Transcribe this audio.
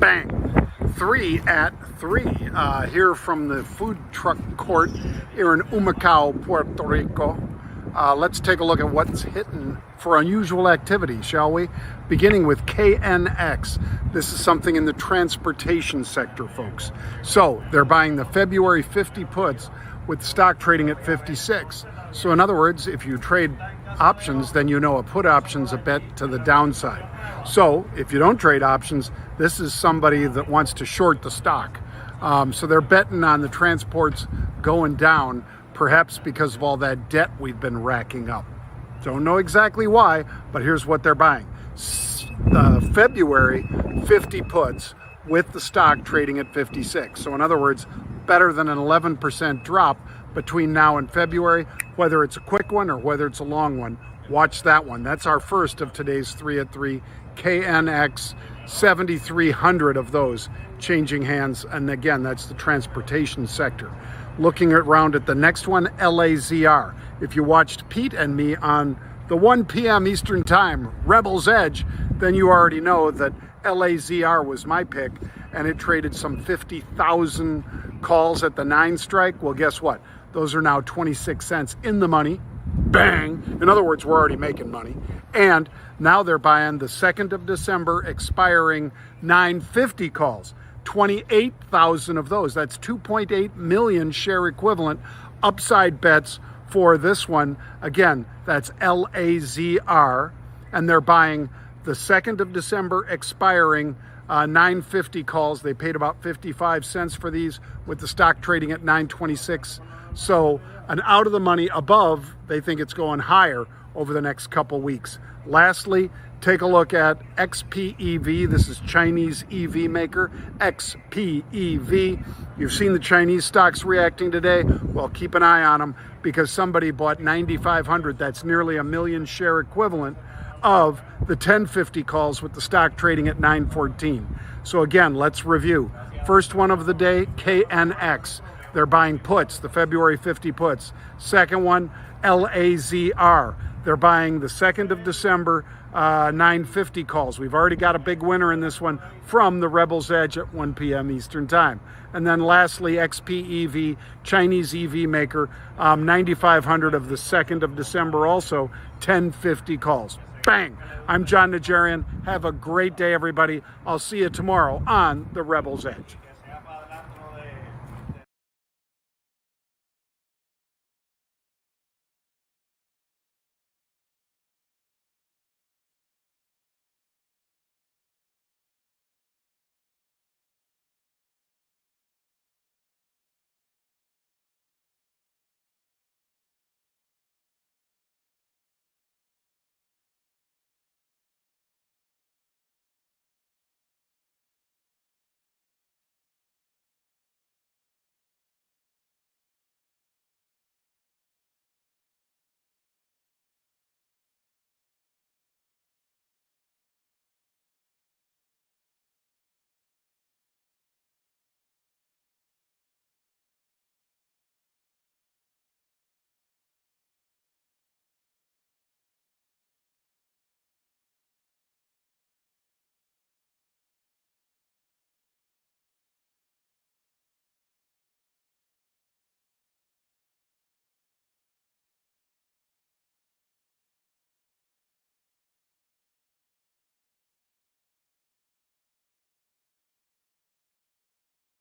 Bang! 3 at 3 here from the food truck court here in Humacao, Puerto Rico. Let's take a look at what's hitting for unusual activity, shall we? Beginning with KNX. This is something in the transportation sector, folks. So they're buying the February 50 puts with stock trading at 56. So in other words, if you trade options, then you know a put option's a bet to the downside. So if you don't trade options, this is somebody that wants to short the stock. So they're betting on the transports going down, perhaps because of all that debt we've been racking up. Don't know exactly why, but here's what they're buying. February 50 puts with the stock trading at 56. So in other words, better than an 11% drop between now and February, whether it's a quick one or whether it's a long one. Watch that one. That's our first of today's 3 at 3. KNX, 7,300 of those changing hands. And again, that's the transportation sector. Looking around at the next one, LAZR. If you watched Pete and me on the 1 p.m. Eastern Time, Rebel's Edge, then you already know that LAZR was my pick, and it traded some 50,000 calls at the 9 strike. Well, guess what? Those are now 26 cents in the money. Bang! In other words, we're already making money. And now they're buying the 2nd of December expiring 950 calls. 28,000 of those. That's 2.8 million share equivalent upside bets for this one. Again, that's LAZR. And they're buying the 2nd of December expiring 950 calls. They paid about 55 cents for these with the stock trading at 926. So an out of the money above, they think it's going higher over the next couple weeks. Lastly, take a look at XPEV. This is Chinese EV maker, XPEV. You've seen the Chinese stocks reacting today. Well, keep an eye on them because somebody bought 9,500. That's nearly a million share equivalent of the 1050 calls with the stock trading at 914. So again, let's review. First one of the day, KNX. They're buying puts, the February 50 puts. Second one, LAZR. They're buying the 2nd of December 950 calls. We've already got a big winner in this one from the Rebel's Edge at 1 p.m. Eastern Time. And then lastly, XPEV, Chinese EV maker, 9,500 of the 2nd of December also, 1050 calls. Bang! I'm Jon Najarian. Have a great day, everybody. I'll see you tomorrow on the Rebel's Edge.